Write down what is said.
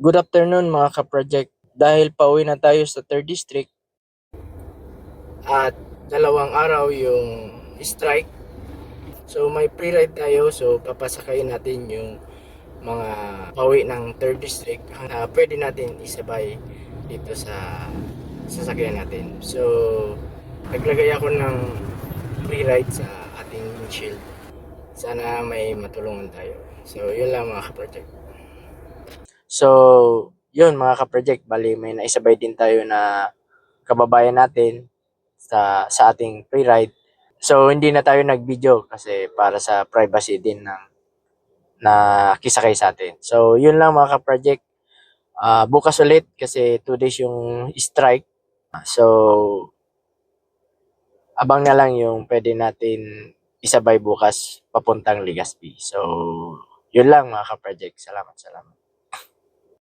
Good afternoon mga ka-project. Dahil pauwi na tayo sa 3rd District at 2 araw yung strike. So may pre-ride tayo, so papasakayin natin yung mga pauwi ng 3rd District na pwede natin isabay dito sa sasakyan natin. So naglagay ako ng pre-ride sa ating windshield. Sana may matulungan tayo. So yun lang mga ka-project. So, yun mga ka-project, bali may naisabay din tayo na kababayan natin sa ating pre-ride. So, hindi na tayo nag-video kasi para sa privacy din ng na kisakay sa atin. So, yun lang mga ka-project. Bukas ulit kasi 2 days yung strike. So, abang na lang yung pwede natin isabay bukas papuntang Legazpi. So, yun lang mga ka-project. Salamat.